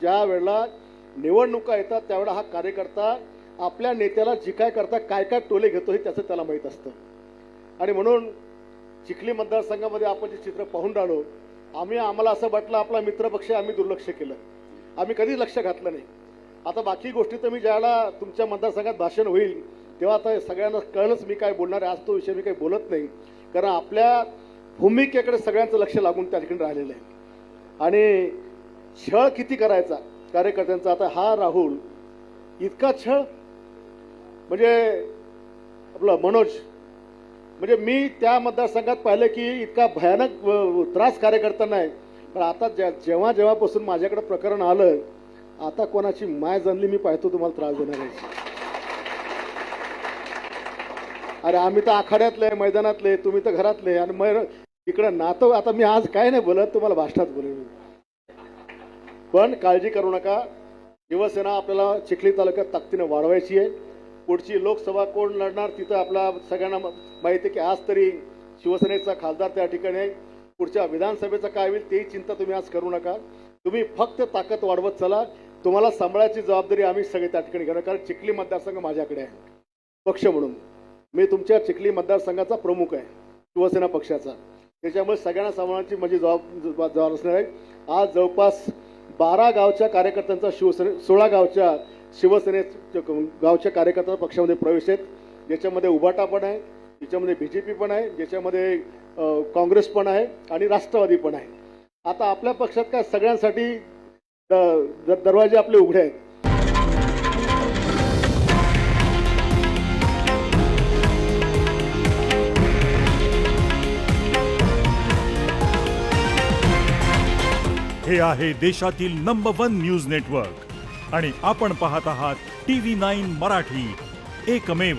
ज्या वेळेला निवडणुका येतात त्यावेळेला हा कार्यकर्ता आपल्या नेत्याला जी काय करता काय काय टोले घेतो हे त्याचं त्याला माहीत असतं. आणि म्हणून चिखली मतदारसंघामध्ये आपण जे चित्र पाहून राहिलो, आम्हाला असं वाटलं आपला मित्रपक्ष आम्ही दुर्लक्ष केलं, आम्ही कधीच लक्ष घातलं नाही. आता बाकी गोष्टी तर मी ज्यावेळेला तुमच्या मतदारसंघात भाषण होईल तेव्हा आता सगळ्यांना कळलंच मी काय बोलणार आहे. आज तो विषय मी काही बोलत नाही, कारण आपल्या भूमिकेकडे सगळ्यांचं लक्ष लागून त्या ठिकाणी राहिलेलं आहे. आणि छळ किती करायचा कार्यकर्त्यांचा. आता हा राहुल इतका छळ, म्हणजे आपलं मनोज, म्हणजे मी त्या मतदारसंघात पाहिलं की इतका भयानक त्रास कार्यकर्त्यांना आहे. पण आता जेव्हापासून माझ्याकडे प्रकरण आलं, आता कोणाची माय जनली मी पाहतो तुम्हाला त्रास देणार आहे. अरे आम्ही तर आखाड्यातले, मैदानातले, तुम्ही तर घरातले, आणि मग इकडं नातं. आता मी आज काय नाही बोलत, तुम्हाला भाषणात बोलेल. पण काळजी करू नका, शिवसेना आपल्याला चिखली तालुक्यात ताकदीने वाढवायची आहे. पुढची लोकसभा कोण लढणार तिथं आपला सगळ्यांना माहिती आहे की आज तरी शिवसेनेचा खासदार त्या ठिकाणी आहे. पुढच्या विधानसभेचं काय होईल तेही चिंता तुम्ही आज करू नका. तुम्ही फक्त ताकद वाढवत चला. तुम्हाला सांभाळायची जबाबदारी आम्ही सगळे त्या ठिकाणी घेणार, कारण चिखली मतदारसंघ माझ्याकडे आहे. पक्ष म्हणून मी तुमच्या चिखली मतदारसंघाचा प्रमुख आहे, शिवसेना पक्षाचा. त्याच्यामुळे सगळ्यांना सांभाळण्याची माझी जबाबदारी असणार आहे. आज जवळपास 12 गावच्या कार्यकर्त्यांचा 16 गावच्या शिवसेने गावच्या कार्यकर्त्यांचा पक्षामध्ये प्रवेश आहेत. ज्याच्यामध्ये उभाटा पण आहे, ज्याच्यामध्ये BJP पण आहे, ज्याच्यामध्ये काँग्रेस पण आहे आणि राष्ट्रवादी पण आहे. आता आपल्या पक्षात काय सगळ्यांसाठी दरवाजे आपले उघडे आहेत. हे आहे देशातील नंबर 1 न्यूज नेटवर्क आणि आपण पाहत आहात TV9 मराठी, एकमेव.